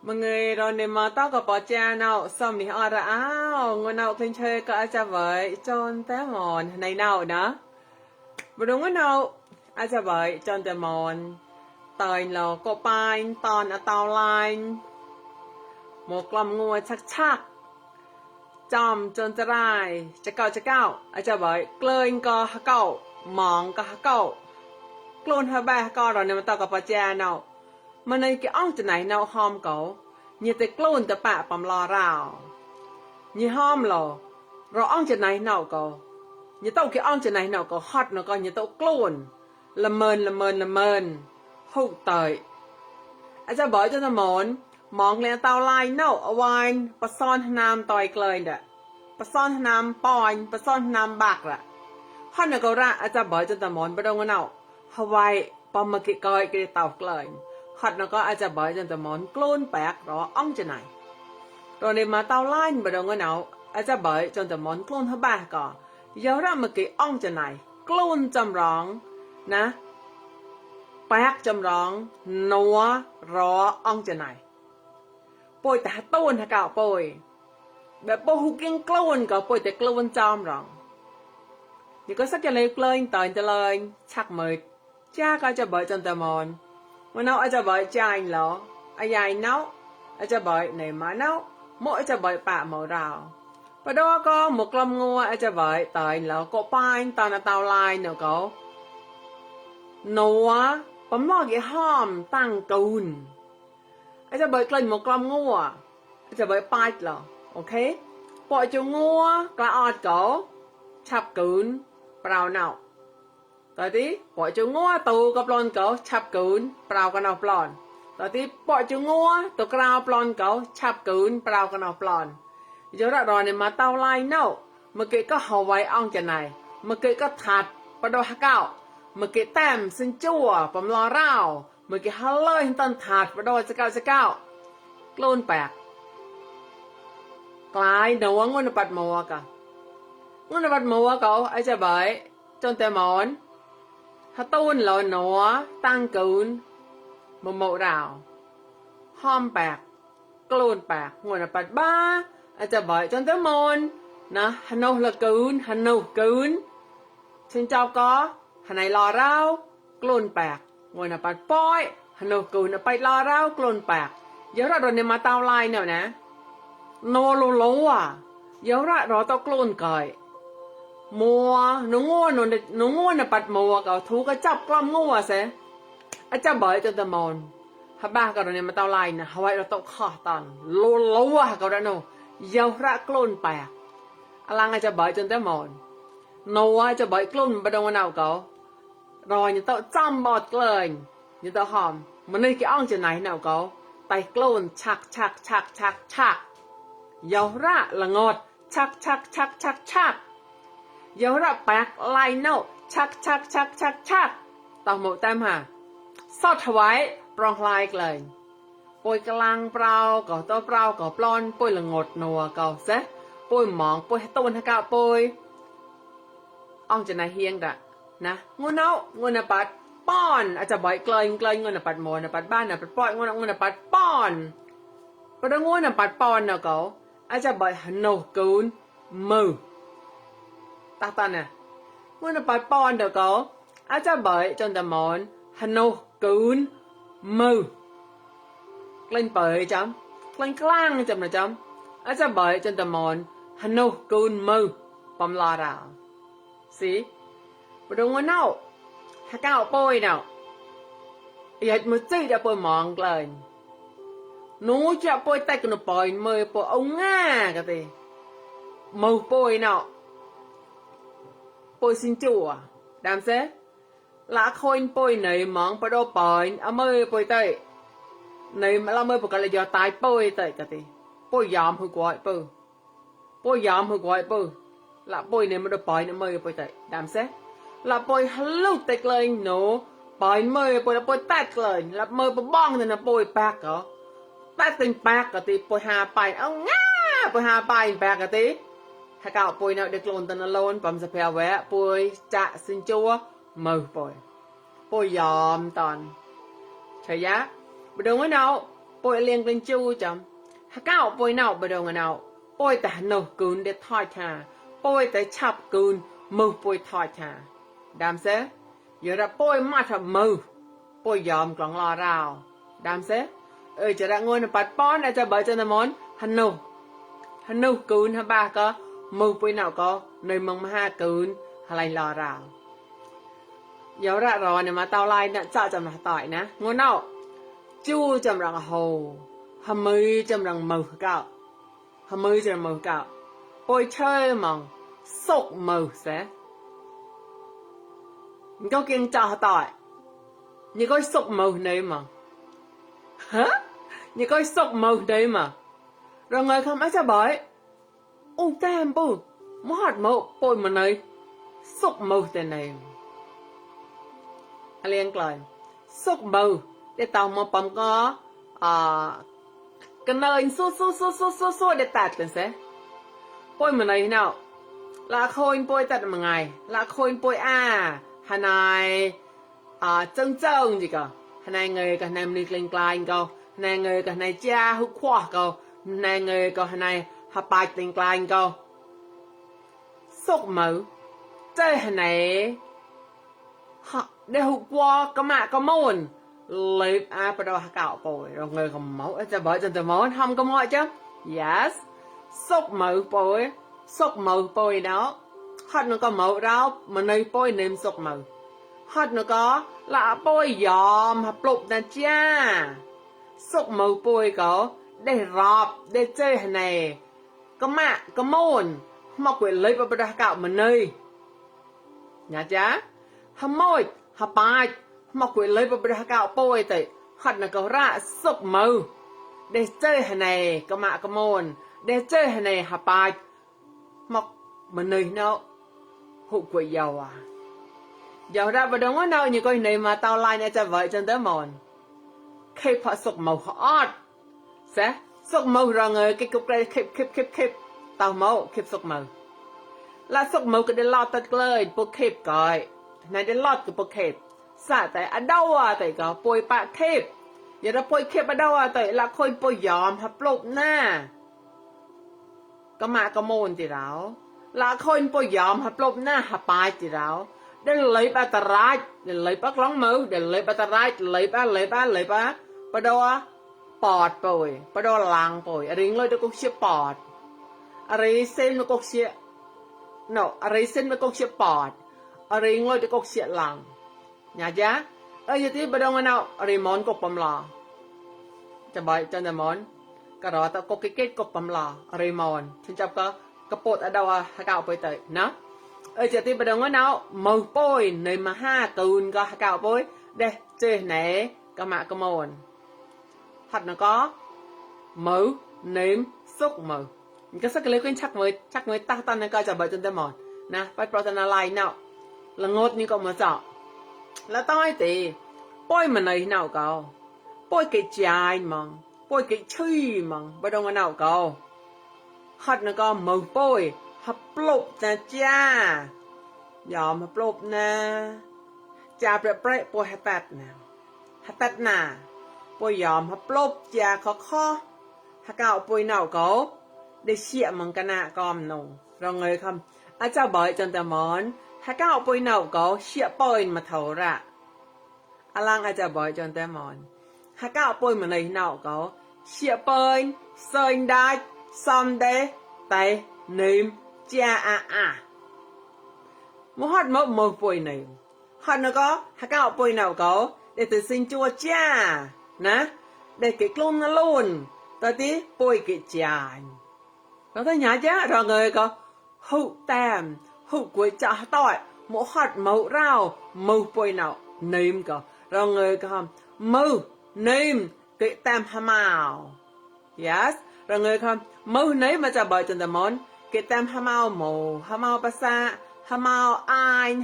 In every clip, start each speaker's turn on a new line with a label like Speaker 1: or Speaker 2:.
Speaker 1: mọi người rồi niệm mà tao có bỏ cha nào xong thì ở ra áo người nào lên chơi có cha vậy tròn té mòn này nào đó và đúng cái nào cha vậy tròn té mòn tời là có bài tòn ở tàu line một lòng ngồi chắc chắc chom tròn té raiจะเก้าcha vậy lên có cậu mong có cậu luôn hai ba có rồi niệm mà tao có bỏ cha nào mà này cái ông này nào hòm cậu như teกลุ่นแต่ปะปำรอเราnhư hôm lò rồi ông trên này nào có như tao cái ông trên này nào có hot nó có như tao กลุ่นละเมินhụt tớiอาจจะบอกจะสมอนมองแล้วเตาไล่เนาเอาไว้ปะซ่อนน้ำต่อยเกลยเด้อปะซ่อนน้ำปอยปะซ่อนน้ำบักละฮอนก็ระอาจจะบอกจะสมอนไปตรงนั้นเอาฮาวายปอมมากิกอยกิเตาเกลยฮอดnó cóอาจจะบอกจะสมอนกลุ่นแปลกรออ่องจะไหนrồi này mà taoไล่ไปตรงนั้นเอาอาจจะบอกจนสมอนกลุ่นทั้งบ้าก็เยอะระมากิอ่องจะไหนกลุ่นจำร้องนะแป๊กจำร้องนัวรออ่องจะไหนป่วยแต่ต้นถ้าเก่าป่วยแบบป่วยหุกิงกลุ่นก็ป่วยแต่กลุ่นจอมร้องนี่ก็สักจะเลยกเลยต่อยจะเลยชักมือจ้าก็จะบอกจนสมอนมันเอาอาจจะบอกใจเหรอไอ้ใหญ่เนาอาจจะบอกไหนมาเนาmỗiอาจจะบอกปะหมอเราประเดี๋ยวก็หมกลำงัวอาจจะบอกตายแล้วก็ไปตอนเตาลายเนาะก็หนัวปั๊มลอกยี่ห้อมตั้งกูนอาจจะบอกกลิ่นหมกลำงัวอาจจะบอกไปเหรอโอเคปล่อยจูงัวกระออดก็ฉับกูนเปล่าเนาตอนที่ปล่อยจูงัวตูกับปลอนก็ฉับกูนเปล่ากันเอาปลอนตอนที่ปล่อยจูงัวตัวกราวปลอนก็ฉับกูนเปล่ากันเอาปลอนเดี๋ยวเราเนี่ยมาเตาไล่เนาะเมื่อกี้ก็ห่อไว้อ่องจะไหนเมื่อกี้ก็ถัดประดอฮักเก้าเมื่อกี้แต้มซึ่งจั่วผมรอเล่าเมื่อกี้ฮัลโหลหินตันถัดประดอจะเก้ากลุ่นแปลกกลายหนัวงุนปัดมัวกันงุนปัดมัวก็ไอ้เจ้าใบจนแต่หมอนฮัตตุนหล่อหนัวตั้งกูนมโมดาวห้อมแปลกกลุ่นแปลกงุนปัดบ้าอาจจะบอกจนเต้ามอนนะฮันโนละกูนฮันโนกูนฉันเจ้าก็ฮันไหนรอเรากลุ่นแปลกงวยน่ะปัดป้อยฮันโนกูนไปรอเรากลุ่นแปลกเยอะระโดนเนี่ยมาเตาลายเนี่ยนะโนโลโลอ่ะเยอะระรอเตากลุ่นก่อยมัวหนูงัวหนูงัวน่ะปัดมัวก็ถูกก็จับกล้อมงัวเสอาจจะบอกจนเต้ามอนฮับบ้าก็โดนเนี่ยมาเตาลายนะฮาวายเราต้องข้อตอนโลโลอ่ะก็ได้โนเยาระกลุ่นแปลกอลังอาจจะบ่อยจนเต้หมอนโนอาจะบ่อยกลุ่นไปตรงวันเอาเขารออย่างเต้าจำบอดเลยอย่างเต้าหอมมันนี่กี่อ่องจะไหนเอาเขาไตกลุ่นชักเยาระละงดชักเยาระแปลกไลโนชักต่อหมดเต็มห่าสอดถวายปรองลายเลยป่วยกลางเปล่าก็ตัวเปล่าก็ปลอนป่วยละงดนัวก็เสป่วยหมองป่วยต้นฮักกะป่วยอ่องจะนายเฮียงกะนะงูเนางูนปัดป้อนอาจจะบ่อยเกลยงูนปัดหมอนปัดบ้านปัดป้อนงูนปัดป้อนประเดี๋ยวงูนปัดป้อนเนาะก็อาจจะบ่อยฮันโนกูนมือตาเนี่ยงูนปัดป้อนเดี๋ยวก็อาจจะบ่อยจนแต่หมอนฮันโนกูนมือกลิ่นเปยจ้ำกลิ่นกลางจ้ำนะจ้ำอาจจะบ่อยจนแต่หมอนฮันโนกูนมือปอมลาราสิประดงวันเน่าฮักเก้าป่วยเน่าอยากมือจี้จะป่วยมองเลยหนูจะป่วยแต่กันป่วยมือป่วยเอาง่ากันทีมือป่วยเน่าป่วยสินจั่วดามเซ่ละคนป่วยไหนมองประโดป่วยเอามือป่วยเตยnày mà làm ơi bực là do tai bôi tới cái gì bôi yam hơi quậy bơ là bôi này mà được bôi nó mơi bôi tới đam xét là bôi hello tết lên nó bôi mơi bôi là bôi tết lên là mơi bôi bong thì là bôi bạc có tết tình bạc cái gì bôi hà bài ông ngá bôi hà bài bạc cái gì hà cạo bôi nào được lồn tên là lồn bấm sập heo vẽ bôi chạ xin chua mờ bôi yam toàn thấy giá ไปดูไว้เนาะป bôi liền lên chu chấm hả cao bôi nào bờ đồng nào bôiแต่หนูกูนเด็ดทอดชาบôiแต่ฉับกูนมือบวยทอดชาดำเสอย่าระบวยมาทำมือบวยยอมกลองรอเราดำเสจะระงวนปัดป้อนอาจจะเบอร์จะนมอนฮันนูกูนฮะบ้าก็มือบวยnàoก็ในมึงมาหากูนอะไรรอเราอย่าระรอเนี่ยมาเตาไล่เนี่ยจะจำหน้าต่อยนะงวนเอาจู้จำรังโฮฮามือจำรังมือเก่าฮามือจำมือเก่าปอยเชยมองสกมือเส你究竟找到？你个熟毛你嘛？哈？你个熟毛你嘛？rồi người không ai cho bởi ô tam bù mót màu bồi mà này sốc màu tên này liên lời sốc màu để tao mà bấm có cái nơi số để tạt lên sẽ bồi mà này nào là khôi bồi tạt mà ngày là khôi bồi hà này chân gì cả hà này người cả này mình lên client câu này người cả này cha hút khoa câu này người câu hà này hà bài lên client câu sốc mở chơi hà này để hút qua cái mạ cái môn lấy bắt đầu hà cạo bồi rồi người còn máuจะbởi chân từ máu không có mọi chứ yes sốc mở bồi sốc mở bồi đó hot nó có màu rau mà nơi bôi nêm sọc màu hot nó có là bôi giòm hấp lục nè cha sọc màu bôi có để rọp để chơi hình này có mạ có môn mà quyển lấy vào bờ cạo mà nơi nhà cha hâm môi hấp bài mà quyển lấy vào bờ cạo bôi tới hot nó có ra sọc màu để chơi hình này có mạ có môn để chơi hình này hấp bài mà nơi nào hụt quỷ giàu giàu ra và đúng đâu như coi này mà tao like này cho vợ chân tới mòn khi họ sụp màu họ sẽ sụp màu rồi người cái cục đây khép tao màu khép sụp màu là sụp màu cái để lọt tật lời bộ khép coi này để lọt cái bộ khép xả tại ở đâu tại có bôi bạc khép giờ đó bôi khép ở đâu tại là khôi bôi giòm hấp lục na có mà có môn thì đó là khôi bôi giòm hấp lục na hấp bài thì đó để lấy ba tà rái để lấy bác lóng mớ để lấy ba tà rái lấy ba bắt đầu pọt bồi bắt đầu làng bồi ở đây lấy được cục xia pọt ở đây xem nó cục xia no ở đây xem nó cục xia pọt ở đây lấy được cục xia làng nhà giá ở giờ tí bắt đầu ngay nào ở đây món cục bầm lòจะบ่อยจนแต่มอนก็รอตะกกเก๊กกบปำลาอะไรมอนฉันจับก็กระโปดอดาวฮักเอาไปเตยนะจะตีประเดี๋ยวงั้นเอามือป่วยในมาห้าตูนก็ฮักเอาไปเด้เจไหนก็มากระมอนหัดนะก็มือเนมซุกมือก็สักเล็กขึ้นชักมือตั้งนั่นก็จะบ่อยจนแต่มอนนะไปโปรตีนอะไรเนาะละงดนี่ก็มาเจาะแล้วต้องให้ตีป่วยมันในเนาะก็ป่วยเกจายมั้งbôi cái chi mà bắt đầu nào câu hot nó có màu bôi hấp lục nè cha dòm hấp lục nè cha bẹ bôi hạt tạt nè bôi dòm hấp lục cha khó hạt gạo bôi nào có để xịa bằng cái nạ com nồng rồi người không cha bởi chân ta món hạt gạo bôi nào có xịa bôi mà thấu ra lang cha bởi chân ta món hạt gạo bôi mà này nào có xịa bơi sơn đai xóm đế tay nêm cha muốn hot một bôi này hot nó có hạt gạo bôi nào có để từ sinh chua cha nè để cái lông nó luôn tới tí bôi cái cha nó thấy nhá chứ rồi người có hụ tam hụ quỷ cha tỏi mỗi hot màu rau màu bôi nào nêm có rồi người có màu nêm cái tam hamao yes rồi người không mâu nấy màจะบ่อยจนแต่มอนcái tam hamao mồ hamao basa hamao ai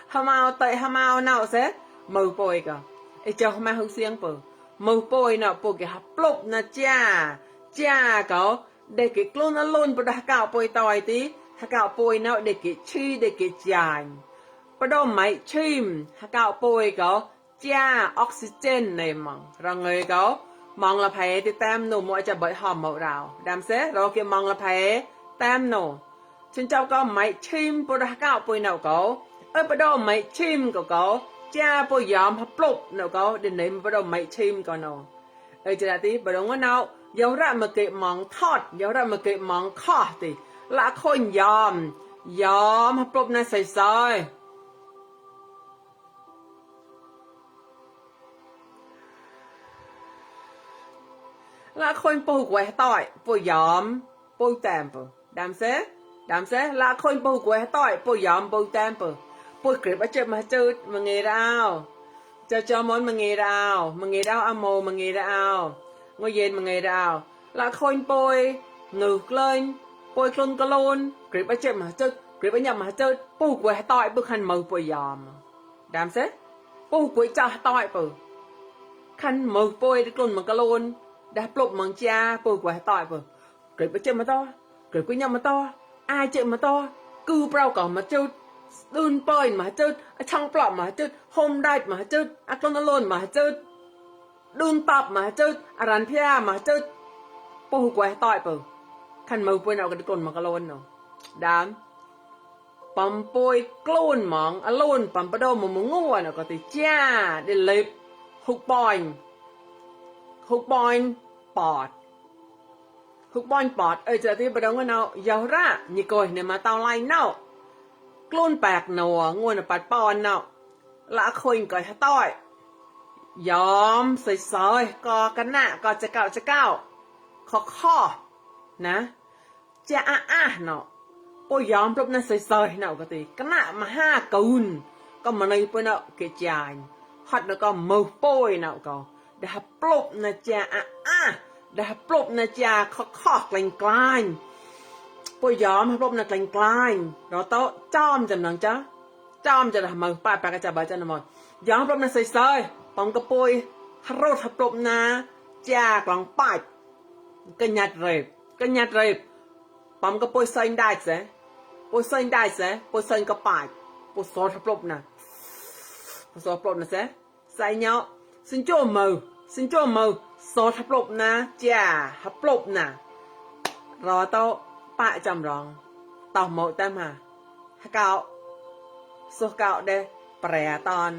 Speaker 1: hamao tây hamao nào sẽ mâu bồi cả ai cho hamao hữu xiên bờ mâu bồi nào bồi cái hấp lục na cha có để cái luôn nó luôn bờ cạo bồi tỏi tí cạo bồi nào để cái chi để cái dài bắt đầu máy chim cạo bồi có cha oxygen này rồi người có mong là phải thì tam nổ mỗiจะbởi hòm màu rào đam xế rồi kia mong là phải tam nổ trên cháu có mấy chim bố đã cao bùi nào có ở bắt đầu mấy chim của có cha bùi giòm hấp lục nào có đến đấy bắt đầu mấy chim có nào ở chỉ là tí bắt đầu nào dấu ra mà kệ mong thọt dấu ra mà kệ mong khó thì là khôi giòm hấp lục này xảy rồi là khôi bù quẻ tỏi bù giòm bù tèm bù đam xế là khôi bù quẻ tỏi bù giòm bù tèm bù kịp ở trên mà chơi mà nghe đau cho món mà nghe đau amo mà nghe đau ngồi yên mà nghe đau là khôi bùi ngược lên bùi khôn cơ lôn kịp ở trên mà chơi kịp ở nhà mà chơi bù quẻ tỏi bù khăn màu bù giòm đam xế bù quẻ cho tỏi bù khăn màu bùi khôn mà cơ lôn đã plục mong cha bùi quẻ tỏi bù kịp ở trên mà to kịp với nhau mà to ai chơi mà to cứ bao cỏ mà chơi đun bơi mà chơi trong plọm mà chơi hôm đại mà chơi con lôn mà chơi đun tập mà chơi rắn pia mà chơi bùi quẻ tỏi bù khăn màu bùi nào cái con mà cái lôn nào đám bấm bùi clone mong alone bấm bắt đầu mà muốn ngủ nào có thể cha để lệp hụt bòi bọt hụt bòi bọt ở giờ thì bắt đầu nào giàu ra như coi này mà tao lại nào clone bạc nào nguồn là bát bòn nào là khôi coi hả tỏi yóm soi có cái nạ cóจะเก่าข้อนะจะnào bôi yóm lúcนั้นsoi nào có thể cái nạ mà ha cùn có mà này bôi nào cái chài hot nó có màu bôi nào có để hấp lục na cha để hấp lục na chaข้อกลางบอยอมฮับลบนักกลางเราโตจ้อมจำนังจ้ะจ้อมจะทำมือป้าปากกระจับใบจันทร์มอนยอมฮับลบนักใส่ปองกระปุยฮับรถฮับลบนะจากหลังป้ายกันยัดเร็บปองกระปุยใส่ได้เสียปุยใส่ปุยใส่กระป้ายปุยซอสฮับลบนะปุยซอสฮับลบนะเสียใส่เนาะxin cho mờซอสฮับลบนะจ้าฮับลบนะรอโตป้าจำลองต่อหมดแต่มาฮักเก่าสุกเก่าเดแปรตอน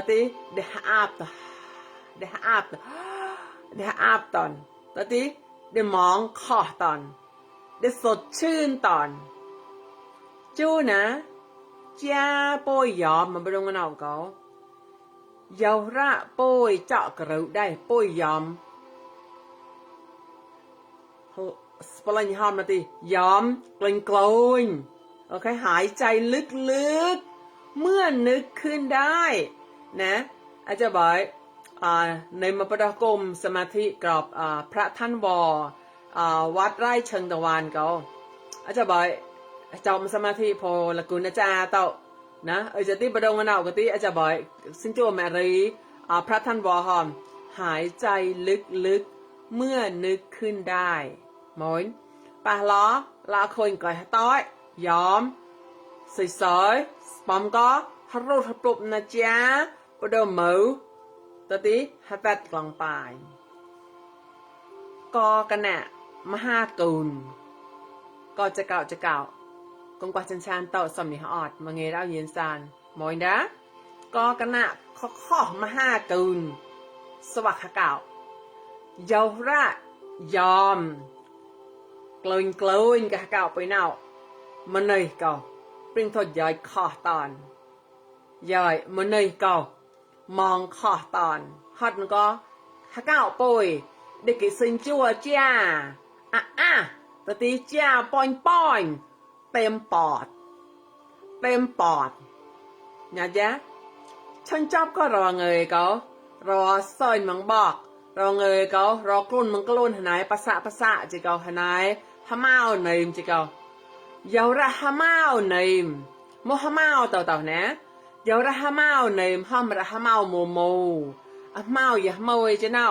Speaker 1: ที่เดอาบตอนที่เดมองคอตอนเดสดชื่นตอนจูนะจ้าป่วยยอมมันไปลงกันเอาเขาเยาระป่วยเจาะกระดูได้ป่วยยอมสปลันยอมนะทียอมกลิ่นกลอยโอเคหายใจลึกๆเมื่อนึกขึ้นได้นะอาจจะบอกในมาประดกรมสมาธิกับพระท่านวอวัดไร่เชิงตะวันก็อาจจะบอกจอมสมาธิพอละกุณอาจารย์เต่านะจะที่ประดงกันเอาก็ที่อาจจะบอกซึ่งตัวแมรีพระท่านวอหอมหายใจลึกๆเมื่อนึกขึ้นได้มอนป่าล้อลาคนก่อยต้อยยอมสวยปอมก็ฮัลโหลฮับปลุกนะจ๊ะประเดิมมือตอนที่ฮัตตัดกลางปลายก็กันน่ะมหากุลก็จะเก่ากงกว่าชันชานเต่าสมิหอดมาเงยเราเย็นซานมอยนะก็กันน่ะข้อมหากุลสวัสดิ์เก่าเยาวระยอมกลืนกับเก่าไปเน่ามันเลยเก่าปริงทอดย่อยคอตอนย่อยมันเลยเก่ามองคอตอนฮอดก็เก่าป่วยเด็กสินจัวจ้าแต่ตีจ้าปอนเต็มปอดเนี่ยจ๊ะฉันชอบก็รอเงยเขารอซอยมังบอกรอเงยเขารอกลุ่นมังกลุ่นหายภาษาจีเขาหายฮามาเอาเนมจีเขาเยาวระฮามาเอาเนมโมฮามาเอาเต่านะเยาวระฮามาเอาเนมห้อมระฮามาเอาโมฮามาเอาอย่าฮามาเอาจะเน่า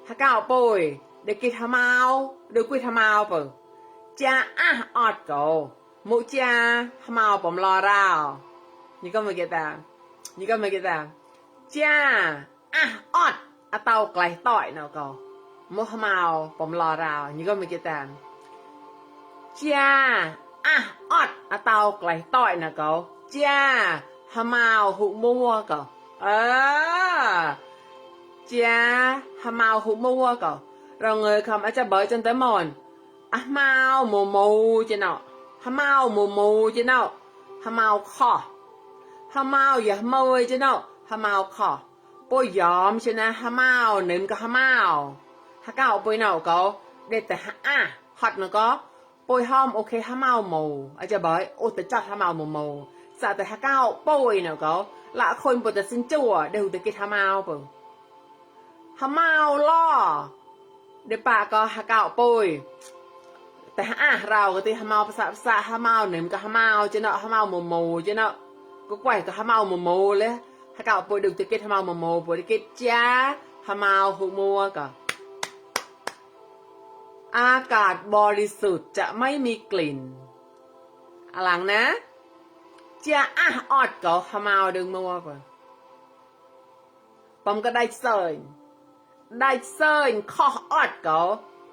Speaker 1: ฮักเก่าป่วยเด็กกินฮามาเอาเด็กกุยฮามาเอาเปล่าจ้าอดเขามุจ้าฮามาเอาผมรอเรานี่ก็ไม่เก็ตตา จ้าอ่ะออดอะเตาไกลต่อยเนาะก็โมฮมาวผมรอราวนี่ก็ไม่กี่แตนจ้าอ่ะออดอะเตาไกลต่อยเนาะก็จ้าฮามาวหุมัวก็เออจ้าฮามาวหุมัวก็เราเงยคำอาจจะเบิดจนเต็มหมอนอะมาวโมโมจีเนาะฮามาวโมโมจีเนาะฮามาวคอฮามาวอย่าเมยจีเนาะฮามาวคอปอยยอมใช่นะฮามาวหนึ่งก็ฮามาวฮาก้าวปอยเนาะก็เด็ดแต่ฮะอ่ะฮอตเนาะก็ปอยหอมโอเคฮามาวโมอาจจะบอกโอ้แต่จัดฮามาวโมโมสาแต่ฮาก้าวปอยเนาะก็ละคนปวดแต่สิ้นจั่วเดี๋ยวแต่กินฮามาวเปล่าฮามาวล่อเดี๋ยวปากก็ฮาก้าวปอยแต่ฮะอ่ะเราก็ตีฮามาวภาษาฮามาวหนึ่งก็ฮามาวจีเนาะฮามาวโมโมจีเนาะก็ไกวก็ฮามาวโมโมเลยถ้าเก่าปวดดึกตะเกียบฮามาวโมโมปวดตะเกียบจ้าฮามาวหุมัวก็อากาศบริสุทธิ์จะไม่มีกลิ่นหลังนะจ้าอ่ะออดก็ฮามาวดึงมัวก่อนผมก็ได้เซิร์นข้อออดก็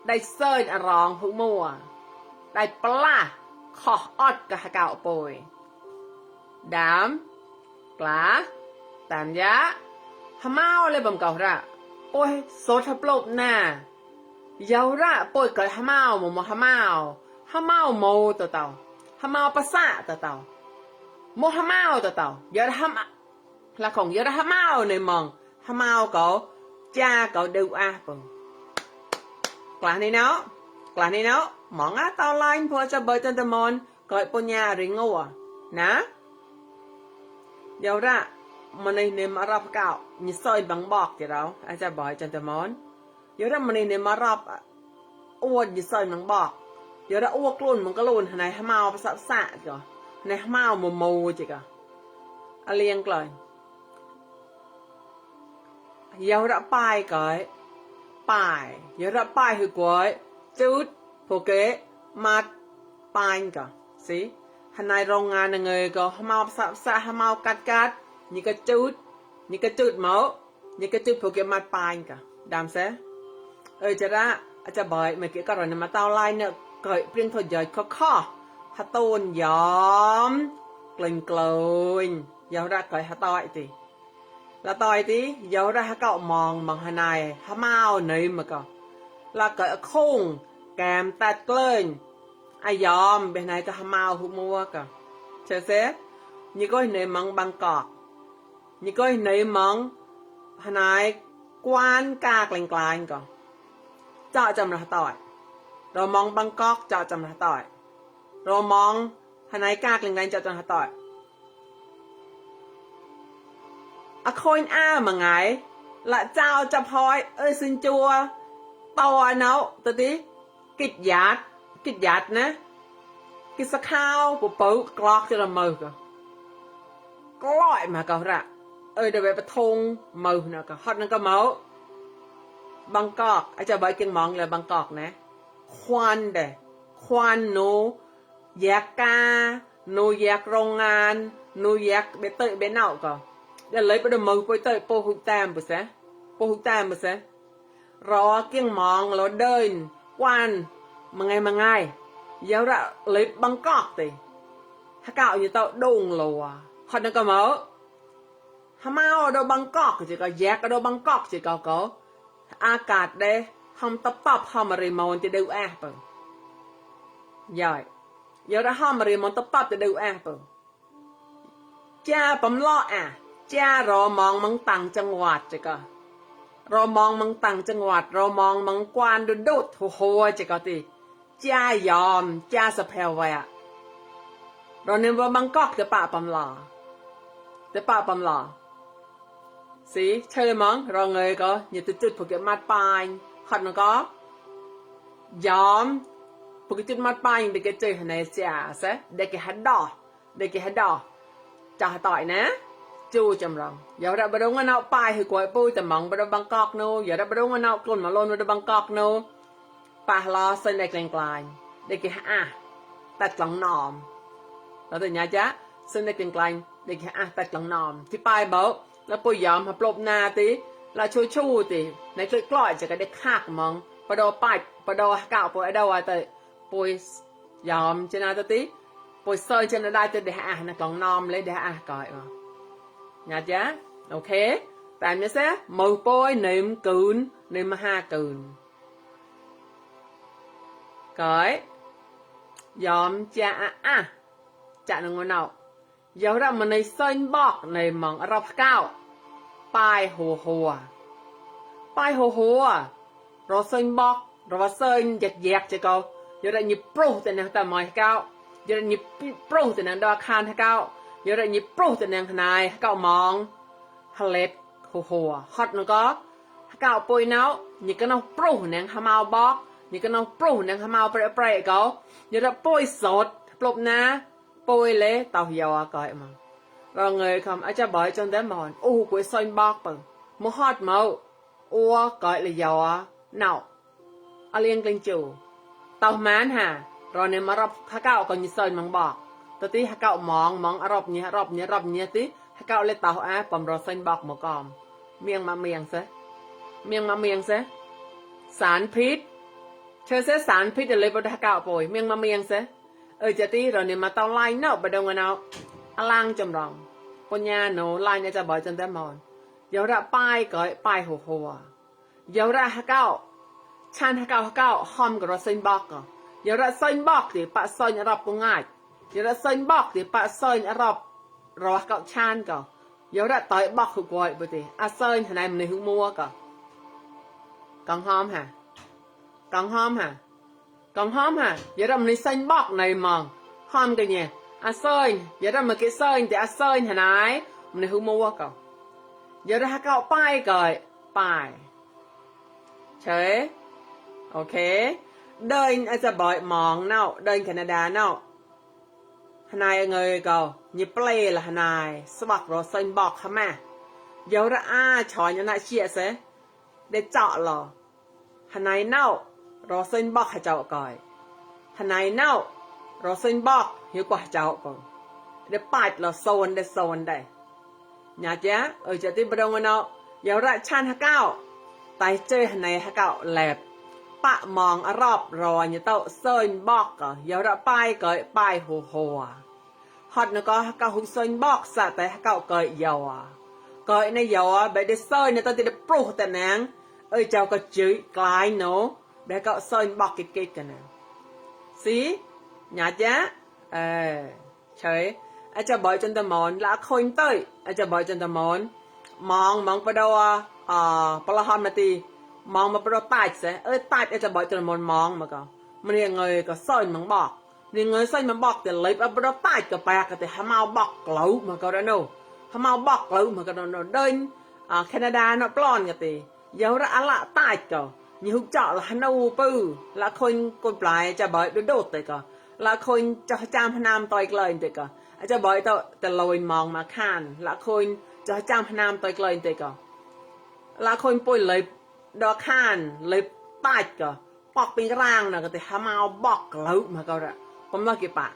Speaker 1: ได้เซิร์นอรองหุมัวได้ปลาข้อออดก็ฮาเก่าปวยดำปลาตามยะฮามาวเลยบ่มเก่าระโอ้ยโซทับลบน่ะยาวระป่วยเกิดฮามาวโมฮามาวโมตัวเต่าฮามาวภาษาตัวเต่าโมฮามาวตัวเต่ายอดฮามละของยอดฮามาวในมองฮามาวก็จ้าก็ดูอ่ะปุ่งกลางนี้เนาะมองอ่ะตอนไลน์พอจะเบิดจนตะมอนก็ปัญญาริงัวนะยาวระมันในมารับเก่ามีซอยบังบอกจะเราอาจจะบ่อยจันทมอนเดี๋ยวเรามันในมารับอ้วนมีซอยบังบอกเดี๋ยวเราอ้วกลุ่นมันก็ลุ่นในฮามาวภาษาศาสตร์ก็ในฮามาวโมโมจิก็อะไรยังกลอยเดี๋ยวเราไปก่อยไปเดี๋ยวเราไปคือก่อยจุดโปเกะมาไปก็สิฮานายโรงงานยังไงก็ฮามาวภาษาฮามาวกัดนี่ก็จุดเมานี่ก็จุดโปเกมอนปานกะดามเซจะระอาจจะบ่อยเมื่อกี้ก็รอนมาเตาไลน์เนี่ยเกิดเปลี่ยนถอดย่อยข้อฮัตตูนยอมกลิ่นกลอยยาวระเกิดฮัตต่อยตีละต่อยตียาวระฮักเก่ามองฮานายฮามาวเนยมาก็ละเกิดคุ้งแกมตัดเกลื่อนอายอมเป็นไงก็ฮามาวหุมัวก็เชเซนี่ก็ในมังบางกอกนี่ก็ในมังฮานายกวานกากลางๆก่อนเจาะจำระต่อยเรามองบางกอกเจาะจำระต่อยเรามองฮานายกากลางๆเจาะจำระต่อยอะคอยอ้ามาไงละเจ้าจะพอยสินจัวตัวเนาตัวดิกิดหยาดนะกิดสักข้าวปุ๊บกรอกจะละมือก็กล้อยมาก็ระเดี๋ยวไปประทงมือนะก็ฮอตนั่นก็เมาบางกอกอาจจะใบกินมองเลยบางกอกนะควันโนแยกกาโนแยกโรงงานโนแยกเบเตอร์เบนเอาก็เดี๋ยวเลยไปดูมือไปเตยโปหุตามไปซะรอเกี่ยงมองแล้วเดินควันมาไงเยอะละเลยบางกอกตีถ้าเก่าอยู่เตาดงลัวฮอตนั่นก็เมาฮามาวโดบังกอกจะก็แยกโดบังกอกจะก็อากาศเด้ทำตะปับทำอะไรมันจะดูแอบเปิงย่อยเดี๋ยวถ้าทำอะไรมันตะปับจะดูแอบเปิงจ้าปั๊มล้อจ้ารอมองมังตังจังหวัดจะก็รอมองมังตังจังหวัดรอมองมังกวานดูดหัวจะก็ตีจ้ายอมจ้าสะเพลไว้อะเราเนี่ยว่าบังกอกจะปะปั๊มล้อสิเชื่อมั้งเราเงยก็อย่าจุดพวกเก็บมัดปลายขัดมันก็ยอมพวกจุดมัดปลายเด็กเจอในเสียซะเด็กฮัดดอจะต่อยนะจูจำลองอย่าได้ไปดูเงินเอาปลายคือกวยปูแต่มองไปดูบังกอกโนอย่าได้ไปดูเงินเอากลุ่นมาลนไปดูบังกอกโนปลาล้อเส้นเด็กกลางเด็กตัดหลังนอมแล้วตัวนี้จ๊ะเส้นเด็กกลางเด็กตัดหลังนอมที่ปลายเบา แล้วปุยยอมหับลบนาติแล้วชูติในคลิกล้อยจะก็ได้คากมองปะโดปัดปะโดเก่าปุยเดาว่าแต่ปุยยอมชนะติปุยเซยชนะได้จะได้นะกล่องนอมเลยได้ก่อยมาnhàจ๊ะโอเคแต่เนี่ยซะมือปุยหนึ่งคืนหนึ่งมา5 คืนก่อยยอมจะจะนึงวันเอาgiờ ra mà này sơn bọc này mong rập cao bài hồ rồi sơn bọc rồi sơn dẹt cho câu giờ ra nhịp pro từ nàng ta mỏi cao giờ ra nhịp pro từ nàng đo khan cao giờ ra nhịp pro từ nàng này cao mong hlet hồ hot nó có cao bôi náo như cái nó pro nàng hamao bọc như cái nó pro nàng hamao pre câu giờ ra bôi sốt lộp na bôi lê tàu dầu coi mà rồi người không ở cho bởi trong đám mòn của sơn bọc bằng một hot màu gọi là dầu nào liên kinh chủ tàu mán hà rồi nếu mà rập khá cao còn như sơn bằng bọc tôi tí khá cao mong rập nhé tí khá cao lên tàu bằng rồi sơn bọc một con miệng sẽ sản phít chơi sẽ sản phít để lấy vào khá cao bồi miệng sẽจะตีเราเนี่ยมาเตาไล่เนาะไปดงกันเอาอลังจำลองปัญญาโนไล่เนี่ยจะบ่อยจนได้มอนเดี๋ยวระป้ายก่อยป้ายหัวเดี๋ยวระฮักเก้าชันฮักเก้าหอมกับเราเส้นบอกก่อนเดี๋ยวระเส้นบอกเดี๋ยวปะเส้นรับก็ง่ายเดี๋ยวระเส้นบอกเดี๋ยวปะเส้นรับรอเก้าชันก่อนเดี๋ยวระต่อยบอกหัวก่อยไปดิเส้นทนายมันในหัวมัวก่อนกังหอมฮะgiờ ra mình xanh bọc này mong hòm cái nhỉ sơn giờ ra mình cái sơn thì sơn hả nái mình hú mua cậu giờ ra cậu pai cởi pai chơi ok đơn ai sẽ bội mong nào đơn Canada nào hả nái người cậu như play là hả nái bọc rồi xanh bọc hả mà giờ ra chọn như này chia sẽ để chọn lò hả nái nào rồi xanh bọc hả cháu cởi hả này nào rồi xanh bọc hiệu quả cháu còn để bạch là xôn đây nhàจ๊ะจะที่ประดงเนาะเดี๋ยวระชันฮักเก้าไตเจอในฮักเก้าแหลบปะมองรอบรอยเนี่ยเต้าเซินบอกก็เดี๋ยวระป้ายก็ป้ายหัวฮอตเนาะก็ฮักเก้าหุ่นเซินบอกสะแต่ฮักเก้าก็ยาวก็ในยาวแบบได้เซินเนี่ยเต้าจะได้ปลุกแต่นางเจ้าก็จื้อกลายเนาะได้ก็เซินบอกกิ๊กกันนะxí nhàจ๊ะchơi cho bơi trên tầm mòn là khôi tới cho bơi trên tầm mòn mong vào đâu palahon mà ti mong mà vào đâu tai sẽ tai cho bơi trên tầm mòn mong mà có mình người có soi mong bọc người soi mong bọc thì lấy vào đâu tai cái bạc thì ham mau bọc lẩu mà có đó đâu ham mau bọc lẩu mà có đó đơn Canada nó plon cái thì giờ ra lạ tai cơ như hút chọ là hắn đâu bự làคนปลายจะบ่อยโดดเลยก็ละคนจะจามพนามต่อยเกลยเลยก็จะบ่อยแต่ลอยมองมาข้านละคนจะจามพนามต่อยเกลยเลยก็ละคนป่วยเลยดอข้านเลยตายก็ปอกเป็นร่างนะก็แต่หามาบอกแล้วมาก็ละผมว่ากี่ปะ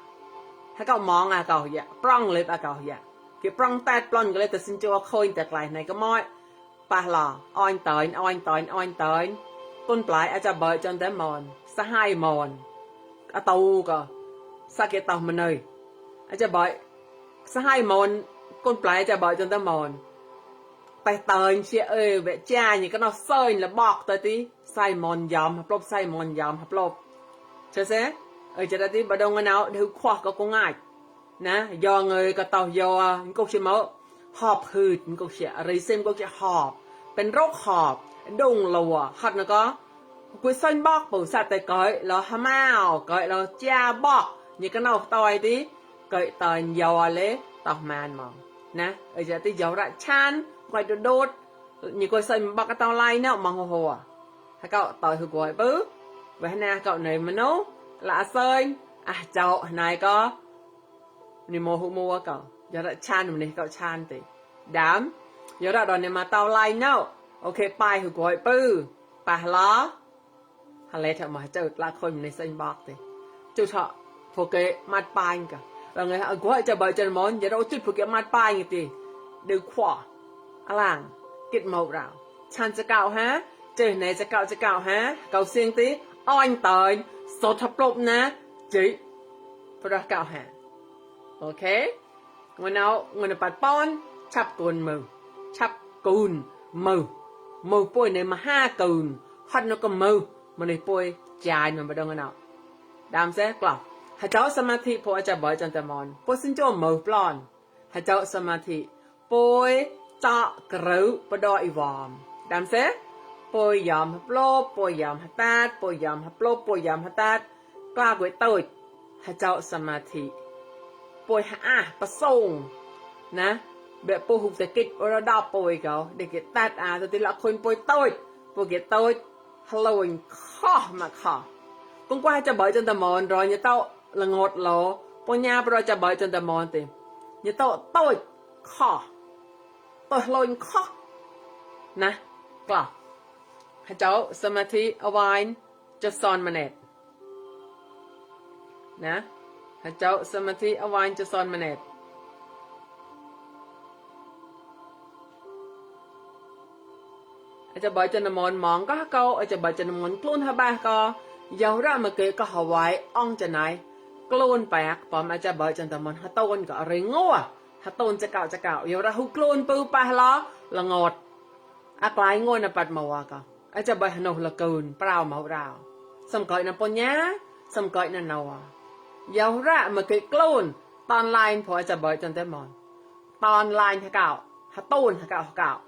Speaker 1: ถ้าเขามองก็อย่าปล้องเลยก็อย่ากี่ปล้องแตดปล้องก็เลยแต่สินจะว่าคนแต่ไกลไหนก็ม้อยปะหล่ออ้อยต่อยต้นปลายอาจจะเบิดจนได้มอนสหายมอนตูก็สักเกตมันเลยอาจจะเบิดสหายมอนต้นปลายอาจจะเบิดจนได้มอนไปเตินเชี่ยเวจ้าอย่างก็นอเซินแล้วบอกตัวที่ใส่มอนยอมฮับลบใส่มอนยอมฮับลบใช่ไหมจะได้ที่บดงกันเอาดูขวากก็ง่ายนะยอเงยก็เต่ายอก็เชื่อมั้งหอบหืดก็เชื่ออะไรเซมก็จะหอบเป็นโรคหอบดงลัวฮัดนะก็กุยเส้นบอกปู่สัตว์แต่ก่อยเราฮามาก่อยเราจ้าบอกนี่ก็นอกต่อยที่ก่อยต่อยยอเลยต่อมันมองนะจะที่ยอระชันก่อยโดดนี่กุยเส้นบอกก็ต่อไล่เนาะมองหัวถ้าเก่าต่อยหัวก่อยปื้อไว้หน้าเก่าเหนื่อยมันนู้ละเส้นเจ้านายก็นี่โมหัวมัวเก่ายอระชันมันนี่เก่าชันติดำยอระตอนนี้มาต่อไล่เนาะโอเคไปหัวก่อยปื้อไปล้อฮัลโหลทำมาเจอละคนในเส้นบอกเลยจุดเฉาะพวกเกมัดปลายกันแล้วไงกูให้จะเบิดจะมอนอย่าเราจุดพวกเกมัดปลายไงตีดูขวา Alang, kết màu rào. Chan cho cậu hả? Trời này cho cậu hả? Cậu xiên tí, oanh tời, sốt thập lục nè. Chị, phải đó cậu hả? Ok? Ngồi nào, ngồi nào bạch bón, chắp cùn mù. Chắp cùn mù. Mù bôi này mà ha cùn. Hot nó có mù. Mà này bôi dài mà bà đông nào. Đàm sẽ clock. Hãy cháu samadhi po cho bởi chân tâm mòn. Po xin cho mù plon. Hãy cháu samadhi. Bôi cho cửu bà đòi vòm. Đàm sẽ. Bôi dòm hấp lô, bôi dòm hấp tát, bôi dòm hấp lô, bôi dòm hấp tát. Qua quỷ tôi. Hãy cháu samadhi. Bôi hạ bà sông. Nè. Bệ bôi hụt thể kích ở đó bôi gấu. Để cái tát rồi thì là khuyên bôi tôi. Bôi cái tôi. Hello in khó mà khó. Cũng qua cho bởi chân tà mòn rồi như tao là ngọt lỗ. Bố nhà bà rồi cho bởi chân tà mòn thì. Như tao tôi khó. Tôi lôi khó. Nè. Có. Hãy cháu samadhi a wine cho son mà nét. Nè. Hãy cháu samadhi a wine cho son mà nét. Hãy cho bởi chân tà mòn mong có câu. Hãy cho bởi chân tà mòn luôn hả ba có. Dẫu ra mà kể có Hawaii ông chân này clone bạc bỏng cho bởi chân tâm hả tôn có rì ngô hả tôn cho cạo dẫu ra hú clone bưu ba là ngọt quái ngôi nà bạch màu có cho bởi nụ là cùn bao màu rào xong cõi nà bó nhá xong cõi nà nâu dẫu ra mà kể clone toàn line phó cho bởi chân tâm toàn line hả tôn hả cạo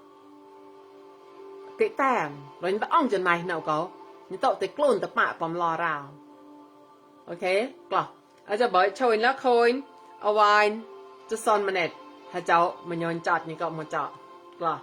Speaker 1: kể tèm rồi những ông chân này nào có những tàu tới clone tập mạ bỏng lò rào. Ok, có. Ở cho bởi cho nó khôi, ở wine, cho son mà nét. Hãy cháu mà nhôn chọt như cậu một chọt. Có.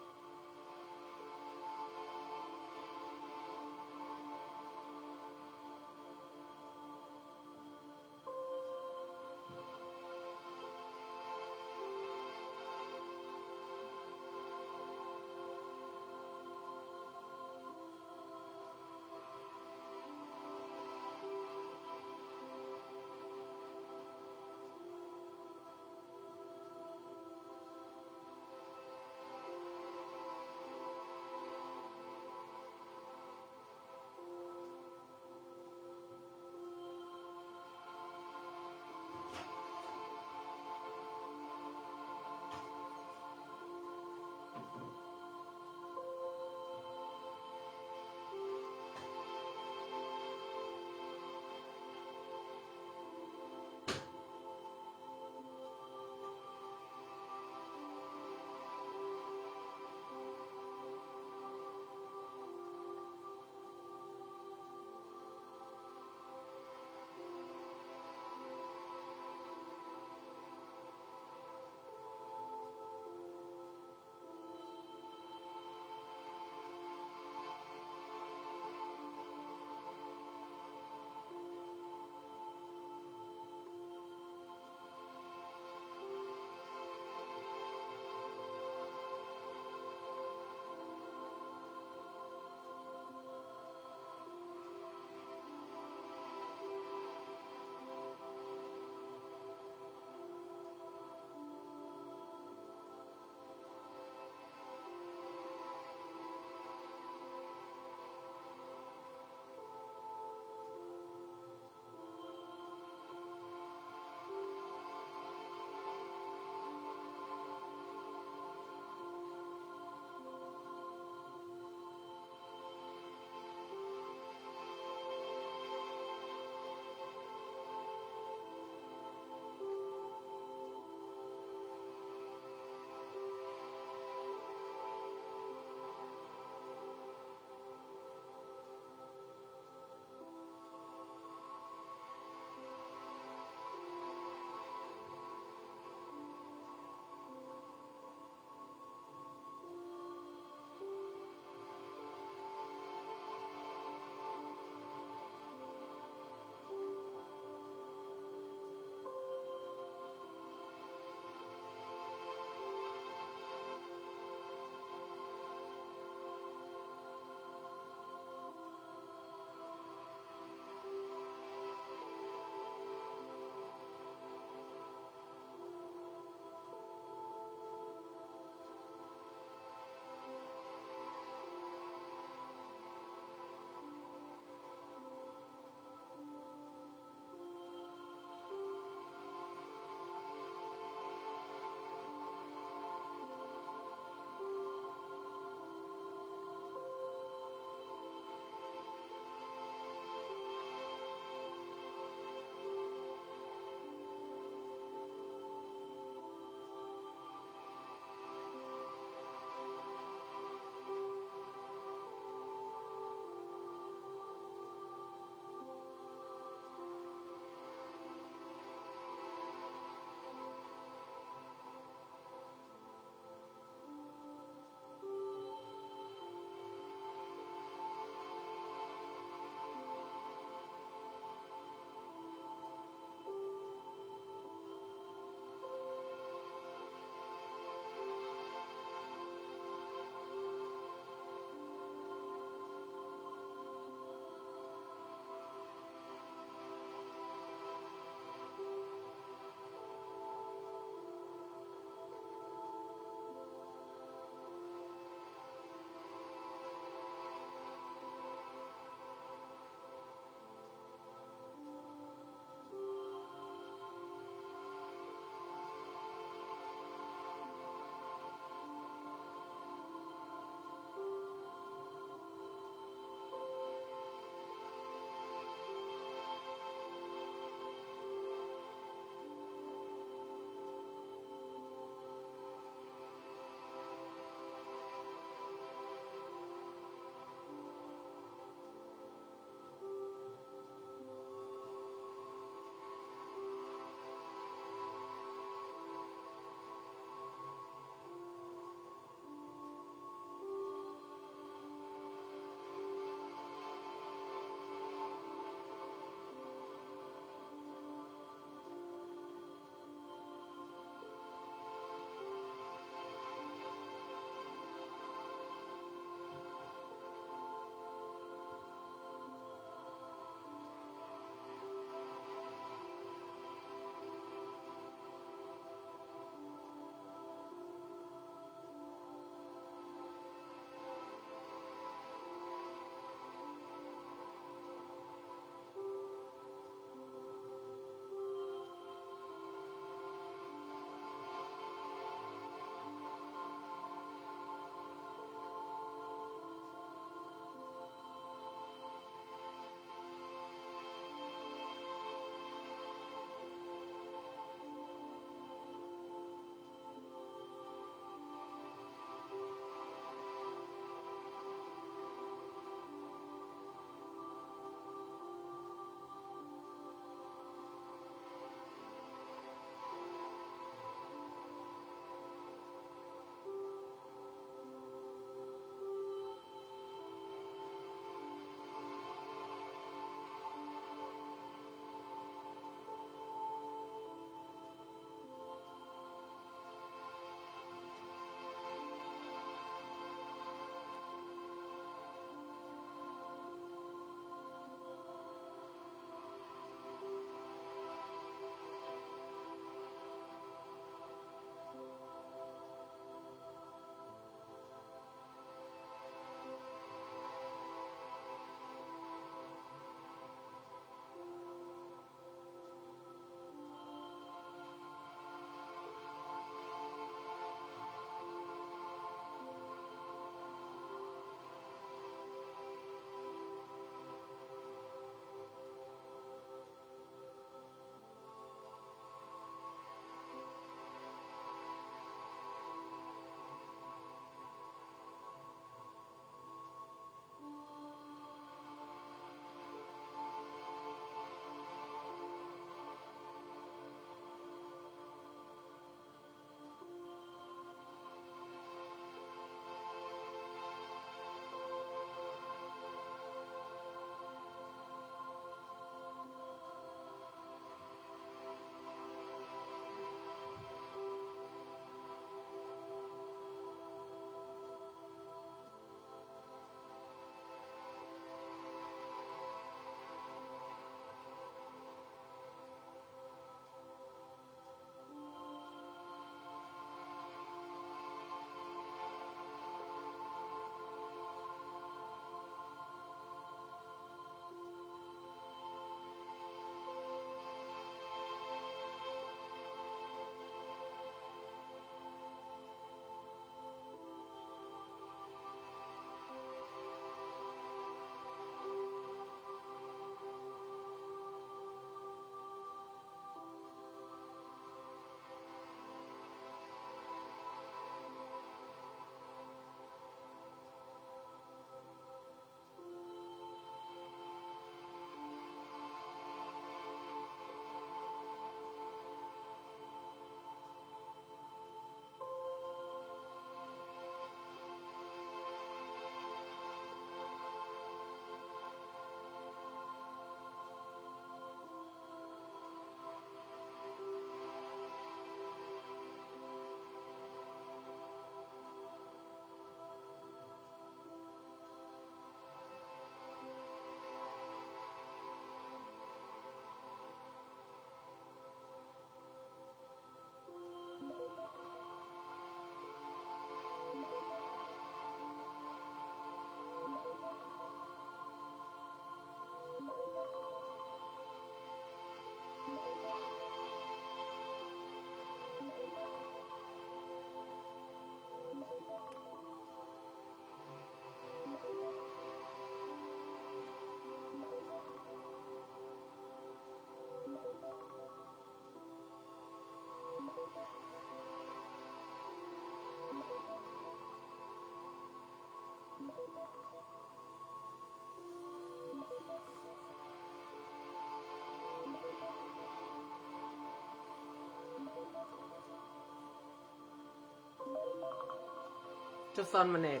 Speaker 1: chút son mà nệt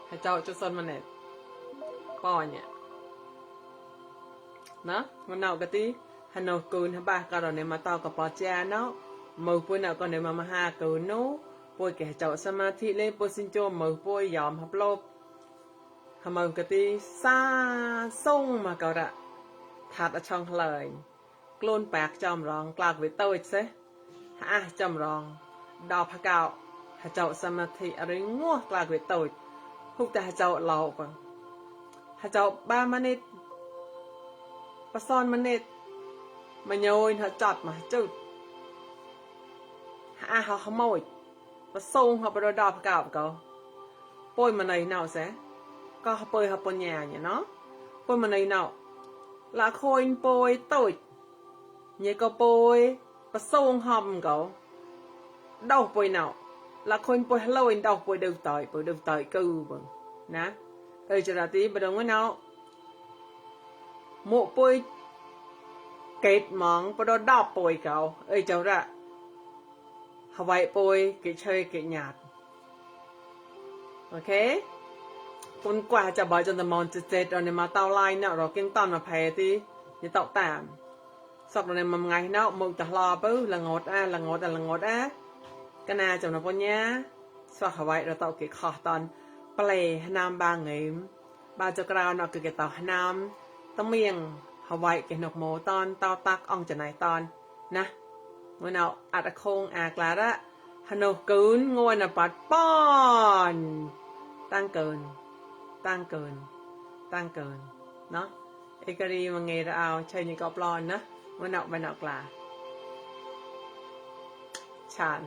Speaker 1: hay cháu chút son mà nệt bò nhỉ nó ngon nào cái tí hà nội cùn hà ba cái đó này mà tao có bò cha nó màu bôi nào còn này mà hà cùn nó bôi kẻ cháu samadhi lên bôi xin cho màu bôi yòm hấp lốp hà màu cái tí xa sông mà cậu đã thật ở trong lời clone bạc chom rong lạc với tôi xế hả chom rong đào phá cạo hà cháu samadhi ở đây ngua lạc với tôi hút ta hà cháu lầu bằng hà cháu 3 minute ปะซ่อนมันเน็ตมาโยนเขาจัดมาจุดเขาขโมยปะส่งเขาไปโดนดอกเก่าเขาปอยมันในเน่าแสก็เขาปอยเขาปนยาเนี่ยเนาะปอยมันในเน่าละคนปอยตุยเนี่ยก็ปอยปะส่งหอมเขาดอกปอยเน่าละคนปอยฮัลโหลดอกปอยดูต่อยกูบังนะจะได้ตีไปตรงนั้นเนาะmột bôi kết mong bắt đầu đọc bôi cậu cháu ra họ vậy bôi cái chơi cái nhạt ok con qua cho bà cho tầm mòn chết rồi này mà tao like nào rồi kiên toàn mà phê thì như tao tạm sau này mà ngày nào một tao lo bứ là ngọt á cái nào chồng nó con nhá sau họ vậy rồi tao cái khó toàn play nam ba ngày ba cho cái nó cái tao nam tao miệng họ vậy cái nọc mồ ton tao tắc ông trở này ton nèมื่อnàoอัดคงอากลาระฮโนกุนงวนปัดป้อนตั้งเกินเนาะเอกรีมังเงรเอาใช่ยังก็ปลอนนะมื่อnàoไปหนักลาชาน